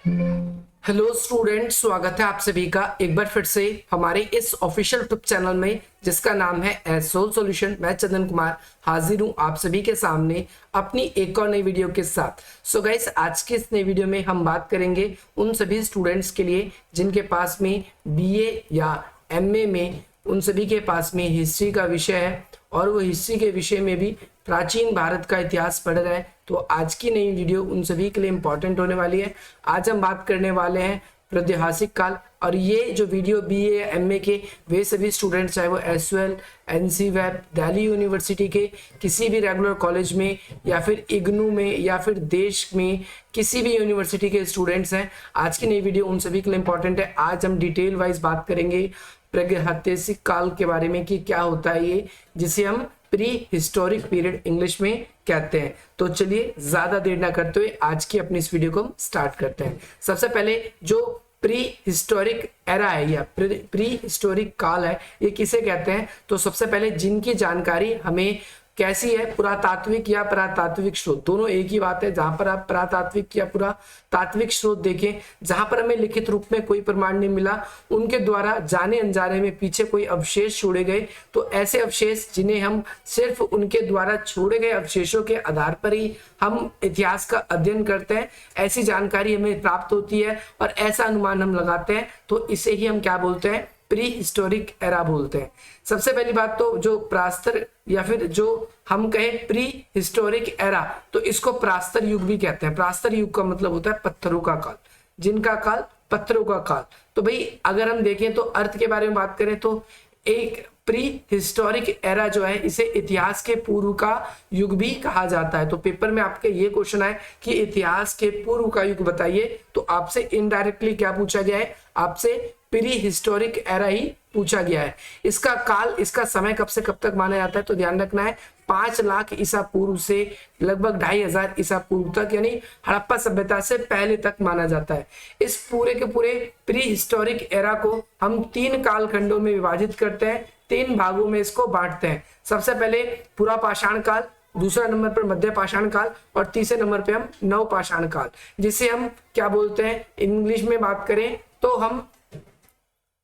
Hello student, स्वागत है आप सभी का एक बार फिर से हमारे इस ऑफिशियल यूट्यूब चैनल में जिसका नाम है एसोल सॉल्यूशन। मैं चंदन कुमार हाजिर हूं आप सभी के सामने अपनी एक और नई वीडियो के साथ। सो गाइस, आज के इस नई वीडियो में हम बात करेंगे उन सभी स्टूडेंट्स के लिए जिनके पास में बीए या एमए में उन सभी के पास में हिस्ट्री का विषय है और वो हिस्ट्री के विषय में भी प्राचीन भारत का इतिहास पढ़ रहे हैं। तो आज की नई वीडियो उन सभी के लिए इंपॉर्टेंट होने वाली है। आज हम बात करने वाले हैं प्रागैतिहासिक काल, और ये जो वीडियो बीए या एमए के वे सभी स्टूडेंट्स, चाहे वो एसयूएल, एनसी वेब, दिल्ली यूनिवर्सिटी के किसी भी रेगुलर कॉलेज में या फिर इग्नू में या फिर देश में किसी भी यूनिवर्सिटी के स्टूडेंट्स हैं, आज की नई वीडियो उन सभी के लिए इंपॉर्टेंट है। आज हम डिटेल वाइज बात करेंगे प्रागैतिहासिक काल के बारे में कि क्या होता है ये, जिसे हम प्री हिस्टोरिक पीरियड इंग्लिश में कहते हैं। तो चलिए ज्यादा देर ना करते हुए आज की अपनी इस वीडियो को हम स्टार्ट करते हैं। सबसे पहले जो प्री हिस्टोरिक एरा है या प्री हिस्टोरिक काल है, ये किसे कहते हैं? तो सबसे पहले जिनकी जानकारी हमें कैसी है, पुरातात्विक या पुरातात्विक स्रोत, दोनों एक ही बात है। जहां पर आप पुरातात्विक या पुरातात्विक स्रोत देखें, जहां पर हमें लिखित रूप में कोई प्रमाण नहीं मिला, उनके द्वारा जाने अनजाने में पीछे कोई अवशेष छोड़े गए, तो ऐसे अवशेष जिन्हें हम सिर्फ उनके द्वारा छोड़े गए अवशेषों के आधार पर ही हम इतिहास का अध्ययन करते हैं, ऐसी जानकारी हमें प्राप्त होती है और ऐसा अनुमान हम लगाते हैं, तो इसे ही हम क्या बोलते हैं? प्री हिस्टोरिक एरा बोलते हैं। सबसे पहली बात तो जो प्रास्तर या फिर जो हम कहें प्री हिस्टोरिक एरा, तो इसको प्रास्तर युग भी कहते हैं। प्रास्तर युग का मतलब होता है पत्थरों का काल, जिनका काल पत्थरों का काल। तो भाई अगर हम देखें तो अर्थ के बारे में बात करें तो एक प्री हिस्टोरिक एरा जो है, इसे इतिहास के पूर्व का युग भी कहा जाता है। तो पेपर में आपके ये क्वेश्चन आए कि इतिहास के पूर्व का युग बताइए, तो आपसे इनडायरेक्टली क्या पूछा गया है? आपसे प्री हिस्टोरिक एरा ही पूछा गया है। इसका काल, इसका समय कब से कब तक माना जाता है? तो ध्यान रखना है 5 लाख ईसा पूर्व से लगभग 2500 ईसा पूर्व तक, यानी हड़प्पा सभ्यता से पहले तक माना जाता है। इस पूरे के पूरे प्री हिस्टोरिक एरा को हम 3 कालखंडों में विभाजित करते हैं, 3 भागों में इसको बांटते हैं। सबसे पहले पुरा पाषाण काल, दूसरा नंबर पर मध्य पाषाण काल और तीसरे नंबर पे हम नव पाषाण काल, जिसे हम क्या बोलते हैं? इंग्लिश में बात करें तो हम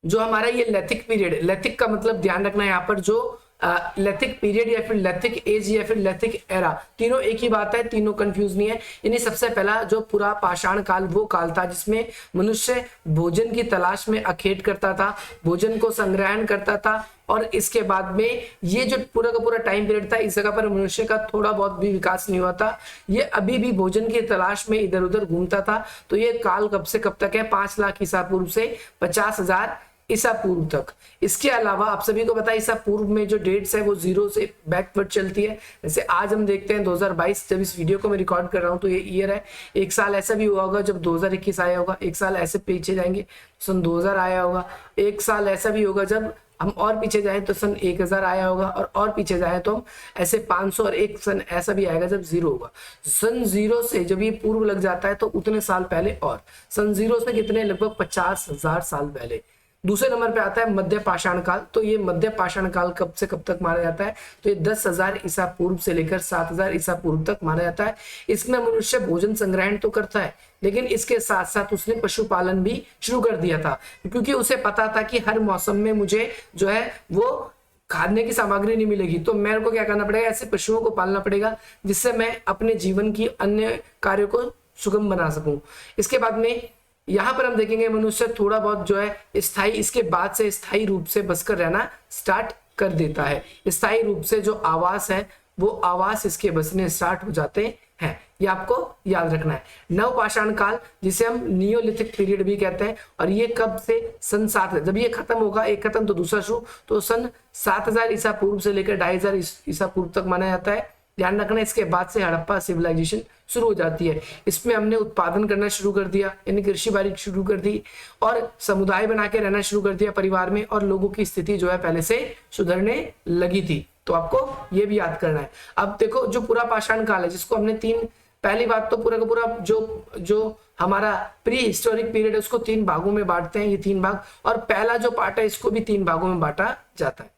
जो हमारा ये लेथिक पीरियड, लेथिक का मतलब ध्यान रखना है यहाँ पर, जो लेथिक पीरियड या फिर लेथिक एज या फिर लेथिक एरा, तीनों एक ही बात है, तीनों कंफ्यूज नहीं है। यानी सबसे पहला जो पूरा पाषाण काल वो काल था जिसमें मनुष्य भोजन की तलाश में अखेट करता था, भोजन को संग्रहण करता था, और इसके बाद में ये जो पूरा का पूरा टाइम पीरियड था, इस जगह पर मनुष्य का थोड़ा बहुत भी विकास नहीं हुआ था, ये अभी भी भोजन की तलाश में इधर उधर घूमता था। तो ये काल कब से कब तक है? 5 लाख ईसा पूर्व से 50,000 ईसा पूर्व तक। इसके अलावा आप सभी को पता है ईसा पूर्व में जो डेट्स है वो 0 से बैकवर्ड चलती है। जैसे आज हम देखते हैं 2022, जब इस वीडियो को मैं रिकॉर्ड कर रहा हूँ तो ये ईयर है। एक साल ऐसा भी हुआ होगा जब 2021 आया होगा, एक साल ऐसे पीछे जाएंगे सन 2000 आया होगा, एक साल ऐसा भी होगा जब हम और पीछे जाए तो सन 1000 आया होगा, और पीछे जाए तो हम ऐसे 500, और एक सन ऐसा भी आएगा जब 0 होगा। सन 0 से जब ये पूर्व लग जाता है तो उतने साल पहले, और सन 0 से कितने? लगभग 50,000 साल पहले। दूसरे नंबर पे आता है मध्य पाषाण काल। तो ये मध्य पाषाण काल कब से कब तक माना जाता है? तो ये 10,000 ईसा पूर्व से लेकर 7,000 ईसा पूर्व तक माना जाता है। इसमें मनुष्य भोजन संग्रहण तो करता है, लेकिन इसके साथ साथ उसने पशुपालन भी शुरू कर दिया था, क्योंकि उसे पता था कि हर मौसम में मुझे जो है वो खाने की सामग्री नहीं मिलेगी, तो मेरे को क्या करना पड़ेगा? ऐसे पशुओं को पालना पड़ेगा जिससे मैं अपने जीवन की अन्य कार्यों को सुगम बना सकूं। इसके बाद में यहाँ पर हम देखेंगे मनुष्य थोड़ा बहुत जो है स्थायी, इसके बाद से स्थायी रूप से बसकर रहना स्टार्ट कर देता है। स्थायी रूप से जो आवास है वो आवास इसके बसने स्टार्ट हो जाते हैं, ये आपको याद रखना है। नव पाषाण काल, जिसे हम नियोलिथिक पीरियड भी कहते हैं, और ये कब से? सन 7, जब ये खत्म होगा, एक खत्म तो दूसरा शुरू, तो सन 7000 ईसा पूर्व से लेकर 2500 ईसा पूर्व तक माना जाता है। ध्यान रखना, इसके बाद से हड़प्पा सिविलाइजेशन शुरू हो जाती है। इसमें हमने उत्पादन करना शुरू कर दिया, यानी कृषि बाड़ी शुरू कर दी, और समुदाय बना के रहना शुरू कर दिया परिवार में, और लोगों की स्थिति जो है पहले से सुधरने लगी थी। तो आपको ये भी याद करना है। अब देखो जो पूरा पाषाण काल है, जिसको हमने 3, पहली बात तो पूरा का पूरा जो हमारा प्री हिस्टोरिक पीरियड है उसको 3 भागों में बांटते हैं, ये 3 भाग, और पहला जो पार्ट है इसको भी 3 भागों में बांटा जाता है।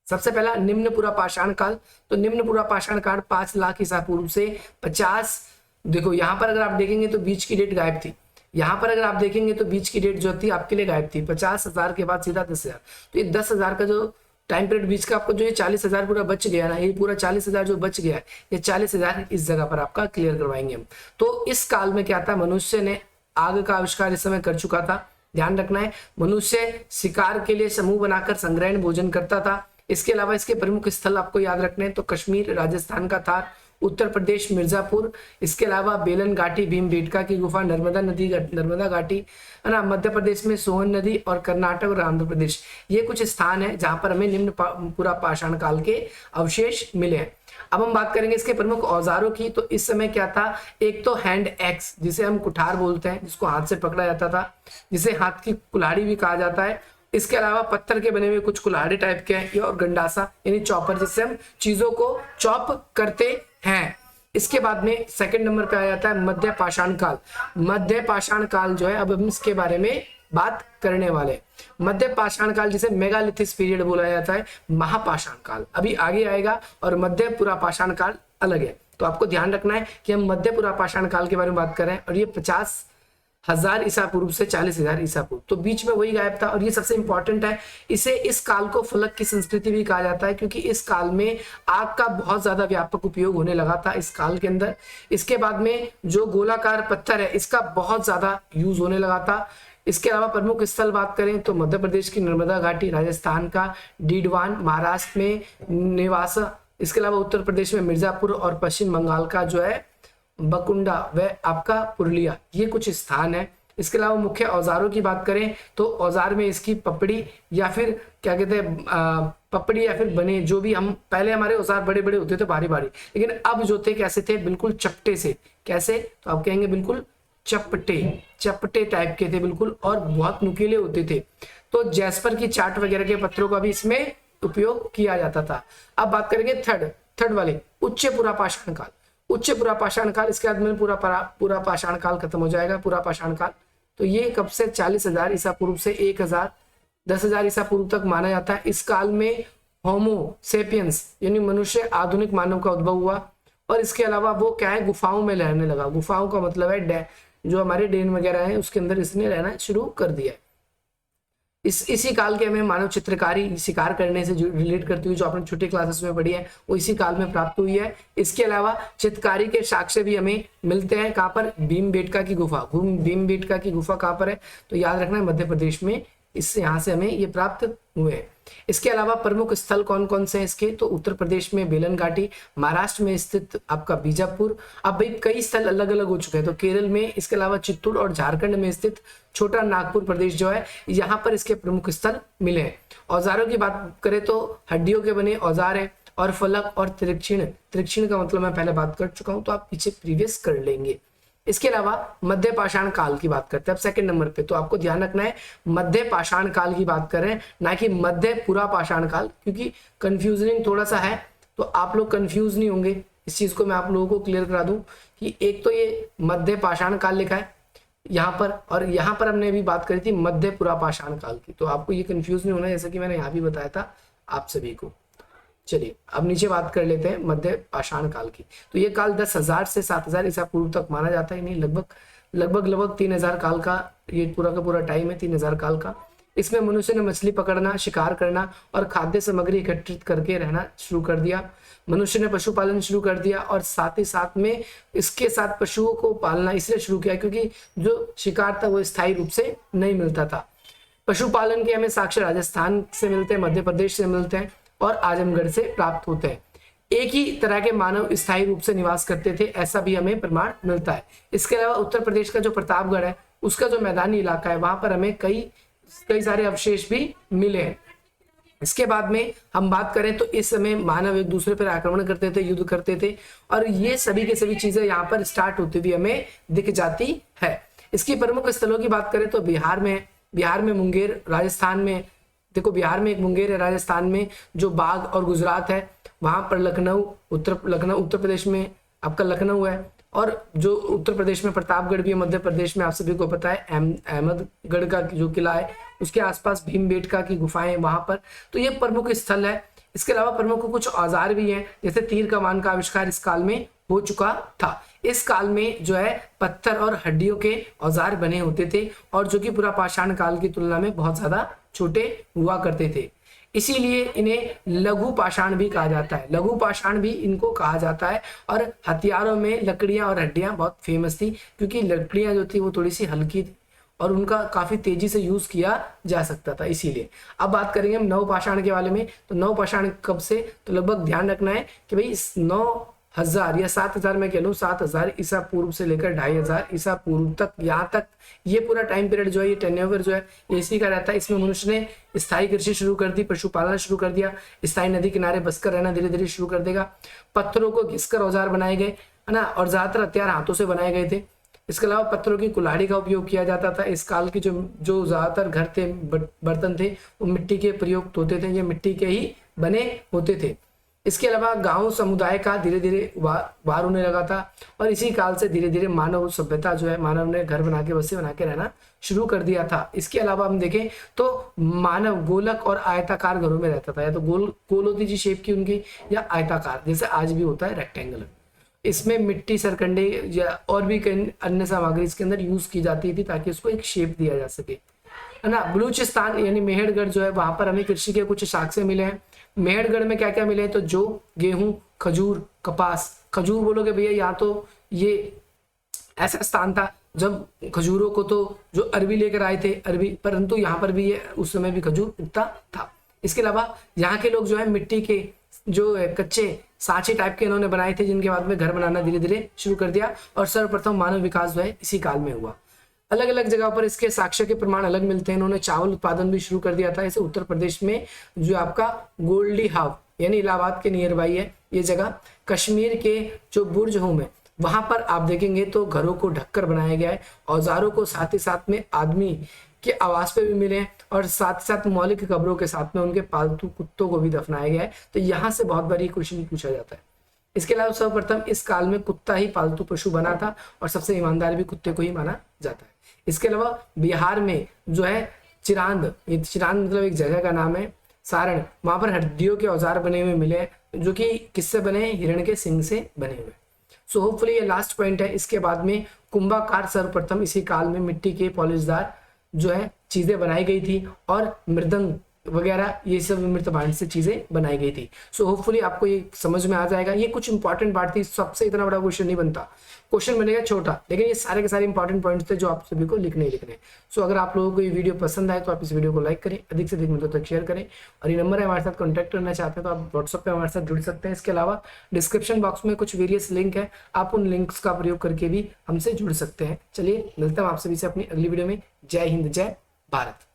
सबसे पहला निम्न पुरा पाषाण काल। तो निम्न पुरा पाषाण काल 5 लाख ईसा पूर्व से 50, देखो यहाँ पर अगर आप देखेंगे तो बीच की डेट गायब थी, यहाँ पर अगर आप देखेंगे तो बीच की डेट जो थी आपके लिए गायब थी, 50,000 के बाद सीधा 10,000। तो ये 10,000 का जो टाइम पीरियड बीच का आपको जो ये 40,000 पूरा बच गया ना, ये पूरा 40,000 जो बच गया है, ये 40,000 इस जगह पर आपका क्लियर करवाएंगे हम। तो इस काल में क्या था, मनुष्य ने आग का आविष्कार इस समय कर चुका था। ध्यान रखना है, मनुष्य शिकार के लिए समूह बनाकर संग्रहण भोजन करता था। इसके अलावा इसके प्रमुख स्थल आपको याद रखने हैं, तो कश्मीर, राजस्थान का थार, उत्तर प्रदेश मिर्जापुर, इसके अलावा बेलन घाटी, भीमबेटका की गुफा, नर्मदा नदी, नर्मदा घाटी है ना, मध्य प्रदेश में सोहन नदी, और कर्नाटक और आंध्र प्रदेश, ये कुछ स्थान है जहां पर हमें निम्न पूरा पाषाण काल के अवशेष मिले हैं। अब हम बात करेंगे इसके प्रमुख औजारों की। तो इस समय क्या था, एक तो हैंड एक्स जिसे हम कुठार बोलते हैं, जिसको हाथ से पकड़ा जाता था, जिसे हाथ की कुल्हाड़ी भी कहा जाता है। इसके अलावा पत्थर के बने हुए कुछ कुल्हाड़ी टाइप के हैं, और गंडासा यानी चॉपर, जिससे हम चीजों को चॉप करते हैं। इसके बाद में सेकंड नंबर पे आ जाता है मध्य पाषाण काल। मध्य पाषाण काल जो है, अब हम इसके बारे में बात करने वाले। मध्य पाषाण काल जिसे मेगालिथिक पीरियड बोला जाता है, महापाषाण काल अभी आगे आएगा, और मध्य पुरा पाषाण काल अलग है। तो आपको ध्यान रखना है कि हम मध्य पुरा पाषाण काल के बारे में बात कर रहे हैं, और ये 50,000 ईसा पूर्व से 40,000 ईसा पूर्व, तो बीच में वही गायब था। और ये सबसे इंपॉर्टेंट है, इसे इस काल को फलक की संस्कृति भी कहा जाता है, क्योंकि इस काल में आग का बहुत ज्यादा व्यापक उपयोग होने लगा था इस काल के अंदर। इसके बाद में जो गोलाकार पत्थर है, इसका बहुत ज्यादा यूज होने लगा था। इसके अलावा प्रमुख स्थल बात करें तो मध्य प्रदेश की नर्मदा घाटी, राजस्थान का डीडवान, महाराष्ट्र में नेवासा, इसके अलावा उत्तर प्रदेश में मिर्जापुर, और पश्चिम बंगाल का जो है बकुंडा, वह आपका पुरुलिया, ये कुछ स्थान है। इसके अलावा मुख्य औजारों की बात करें तो औजार में इसकी पपड़ी या फिर क्या कहते हैं, पपड़ी या फिर बने, जो भी हम पहले हमारे औजार बड़े बड़े होते थे, भारी भारी, लेकिन अब जो थे कैसे थे, बिल्कुल चपटे से। कैसे, तो आप कहेंगे बिल्कुल चपटे, चपटे टाइप के थे बिल्कुल, और बहुत नुकीले होते थे। तो जैस्पर की चाट वगैरह के पत्थरों का भी इसमें उपयोग किया जाता था। अब बात करेंगे थर्ड वाले उच्च पुरा पाषाण काल। उच्च पुरा पाषाण काल, इसके बाद में पूरा पाषाण काल खत्म हो जाएगा, पूरा पाषाण काल। तो ये कब से, 40,000 ईसा पूर्व से 10,000 ईसा पूर्व तक माना जाता है। इस काल में होमो सेपियंस यानी मनुष्य, आधुनिक मानव का उद्भव हुआ। और इसके अलावा वो क्या है, गुफाओं में रहने लगा। गुफाओं का मतलब है जो हमारे डेन वगैरह है, उसके अंदर इसने रहना शुरू कर दिया। इसी काल के हमें मानव चित्रकारी, शिकार करने से रिलेट करती हुई जो आपने छोटी क्लासेस में पढ़ी है, वो इसी काल में प्राप्त हुई है। इसके अलावा चित्रकारी के साक्ष्य भी हमें मिलते हैं। कहाँ पर, भीमबेटका की गुफा। भीमबेटका की गुफा कहाँ पर है, तो याद रखना है मध्य प्रदेश में, इससे यहाँ से हमें ये प्राप्त हुए हैं। इसके अलावा प्रमुख स्थल कौन कौन से हैं इसके, तो उत्तर प्रदेश में बेलन घाटी, महाराष्ट्र में स्थित आपका बीजापुर। अब भाई कई स्थल अलग अलग हो चुके हैं, तो केरल में, इसके अलावा चित्तौड़ और झारखंड में स्थित छोटा नागपुर प्रदेश जो है, यहाँ पर इसके प्रमुख स्थल मिले हैं। औजारों की बात करें तो हड्डियों के बने औजार है, और फलक और तिरक्षीण का मतलब मैं पहले बात कर चुका हूँ, तो आप पीछे प्रीवियस कर लेंगे। इसके अलावा मध्य पाषाण काल की बात करते हैं अब सेकंड नंबर पे। तो आपको ध्यान रखना है, मध्य पाषाण काल की बात कर रहे हैं, ना कि मध्य पुरा पाषाण काल, क्योंकि कंफ्यूजनिंग थोड़ा सा है, तो आप लोग कंफ्यूज नहीं होंगे। इस चीज को मैं आप लोगों को क्लियर करा दूं कि एक तो ये मध्य पाषाण काल लिखा है यहाँ पर, और यहाँ पर हमने अभी बात करी थी मध्य पुरा पाषाण काल की, तो आपको ये कंफ्यूज नहीं होना, जैसा कि मैंने यहाँ भी बताया था आप सभी को। चलिए अब नीचे बात कर लेते हैं मध्य पाषाण काल की। तो ये काल 10,000 से 7,000 ईसा पूर्व तक माना जाता है, नहीं लगभग 3,000 काल का ये पूरा का पूरा टाइम है, 3,000 काल का। इसमें मनुष्य ने मछली पकड़ना, शिकार करना और खाद्य सामग्री एकत्रित करके रहना शुरू कर दिया। मनुष्य ने पशुपालन शुरू कर दिया, और साथ ही साथ में इसके साथ पशुओं को पालना इसलिए शुरू किया क्योंकि जो शिकार था वो स्थायी रूप से नहीं मिलता था। पशुपालन के हमें साक्ष्य राजस्थान से मिलते हैं, मध्य प्रदेश से मिलते हैं, और आजमगढ़ से प्राप्त होते हैं। एक ही तरह के मानव स्थायी रूप से निवास करते थे, ऐसा भी हमें प्रमाण मिलता है। इसके अलावा उत्तर प्रदेश का जो प्रतापगढ़ है, उसका जो मैदानी इलाका है, वहां पर हमें कई सारे अवशेष भी मिले हैं। इसके बाद में हम बात करें तो इस समय मानव एक दूसरे पर आक्रमण करते थे, युद्ध करते थे, और ये सभी की सभी चीजें यहाँ पर स्टार्ट होती हुई हमें दिख जाती है। इसकी प्रमुख स्थलों की बात करें तो बिहार में मुंगेर, राजस्थान में देखो बिहार में एक मुंगेर है, राजस्थान में जो बाग, और गुजरात है वहां पर लखनऊ उत्तर प्रदेश में आपका लखनऊ है, और जो उत्तर प्रदेश में प्रतापगढ़ भी है, मध्य प्रदेश में आप सभी को पता है अहमदगढ़ का जो किला है, उसके आसपास भीमबेटका की गुफाएं वहां पर। तो ये प्रमुख स्थल है। इसके अलावा प्रमुख कुछ औजार भी हैं, जैसे तीर कमान का आविष्कार इस काल में हो चुका था। इस काल में जो है पत्थर और हड्डियों के औजार बने होते थे और जो कि पूरा पाषाण काल की तुलना में बहुत ज्यादा छोटे हुआ करते थे, इसीलिए इन्हें लघु पाषाण भी कहा जाता है। लघु पाषाण भी इनको कहा जाता है। और हथियारों में लकड़ियां और हड्डियां बहुत फेमस थी, क्योंकि लकड़ियां जो थी वो थोड़ी सी हल्की थी और उनका काफी तेजी से यूज किया जा सकता था, इसीलिए। अब बात करेंगे हम नवपाषाण के बारे में। तो नवपाषाण कब से, तो लगभग ध्यान रखना है कि भाई 9,000 या 7,000 मैं कह लूँ, 7,000 ईसा पूर्व से लेकर 2,500 ईसा पूर्व तक, यहाँ तक ये पूरा टाइम पीरियड जो है, ये टेन्योवर जो है, ये इसी का रहता है। इसमें मनुष्य ने स्थायी कृषि शुरू कर दी, पशुपालन शुरू कर दिया, स्थायी नदी किनारे बसकर रहना धीरे धीरे शुरू कर देगा। पत्थरों को घिसकर औजार बनाए गए, है ना, और ज्यादातर हथियार हाथों से बनाए गए थे। इसके अलावा पत्थरों की कुल्हाड़ी का उपयोग किया जाता था। इस काल की जो ज्यादातर घर थे, बर्तन थे, वो मिट्टी के प्रयुक्त होते थे, ये मिट्टी के ही बने होते थे। इसके अलावा गांव समुदाय का धीरे धीरे वार होने लगा था और इसी काल से धीरे धीरे मानव सभ्यता जो है, मानव ने घर बना के, बस्ती बना के रहना शुरू कर दिया था। इसके अलावा हम देखें तो मानव गोलक और आयताकार घरों में रहता था, या तो गोल होती थी शेप की उनकी, या आयताकार, जैसे आज भी होता है रेक्टेंगुलर। इसमें मिट्टी, सरकंडे या और भी कई अन्य सामग्री इसके अंदर यूज की जाती थी ताकि उसको एक शेप दिया जा सके, है ना। बलूचिस्तान यानी मेहरगढ़ जो है, वहां पर हमें कृषि के कुछ साक्ष्य मिले हैं। मेहरगढ़ में क्या क्या मिले, तो जो गेहूं, खजूर, कपास। खजूर बोलोगे भैया, यहाँ तो ये ऐसा स्थान था जब खजूरों को तो जो अरबी लेकर आए थे, अरबी, परंतु यहाँ पर भी ये उस समय भी खजूर उगता था। इसके अलावा यहाँ के लोग जो है मिट्टी के जो कच्चे सांचे टाइप के इन्होंने बनाए थे, जिनके बाद में घर बनाना धीरे धीरे शुरू कर दिया और सर्वप्रथम मानव विकास जो है इसी काल में हुआ। अलग अलग जगह पर इसके साक्ष्य के प्रमाण अलग मिलते हैं। इन्होंने चावल उत्पादन भी शुरू कर दिया था। जैसे उत्तर प्रदेश में जो आपका गोल्डी हाव यानी इलाहाबाद के नियर बाई है ये जगह, कश्मीर के जो बुर्ज होम है वहां पर आप देखेंगे तो घरों को ढककर बनाया गया है। औजारों को साथ ही साथ में आदमी के आवास पे भी मिले हैं और साथ साथ मौलिक कब्रों के साथ में उनके पालतू कुत्तों को भी दफनाया गया है। तो यहाँ से बहुत बार ये क्वेश्चन पूछा जाता है। इसके अलावा सर्वप्रथम इस काल में कुत्ता ही पालतू पशु बना था और सबसे ईमानदार भी कुत्ते को ही माना जाता है। इसके अलावा बिहार में जो है चिरांद, ये चिरांद मतलब एक जगह का नाम है, सारण, वहां पर हड्डियों के औजार बने हुए मिले हैं जो कि किससे बने, हिरण के सिंग से बने हुए। सो होपफुली ये लास्ट पॉइंट है। इसके बाद में कुंभाकार सर्वप्रथम इसी काल में मिट्टी के पॉलिशदार जो है चीजें बनाई गई थी और मृदंग वगैरह ये सब मृत भांड से चीजें बनाई गई थी। सो होपफुली आपको ये समझ में आ जाएगा। ये कुछ इंपॉर्टेंट बात थी, सबसे इतना बड़ा क्वेश्चन नहीं बनता, क्वेश्चन बनेगा छोटा, लेकिन ये सारे के सारे इंपॉर्टेंट पॉइंट्स थे जो आप सभी को लिखने ही लिखने। सो अगर आप लोगों को ये वीडियो पसंद आए तो आप इस वीडियो को लाइक करें, अधिक से अधिक मित्रों तक शेयर करें और ये नंबर है हमारे साथ कॉन्टैक्ट करना चाहते हैं तो आप व्हाट्सएप पे हमारे साथ जुड़ सकते हैं। इसके अलावा डिस्क्रिप्शन बॉक्स में कुछ वेरियस लिंक है, आप उन लिंक्स का प्रयोग करके भी हमसे जुड़ सकते हैं। चलिए मिलते हैं आप सभी से अपनी अगली वीडियो में। जय हिंद, जय भारत।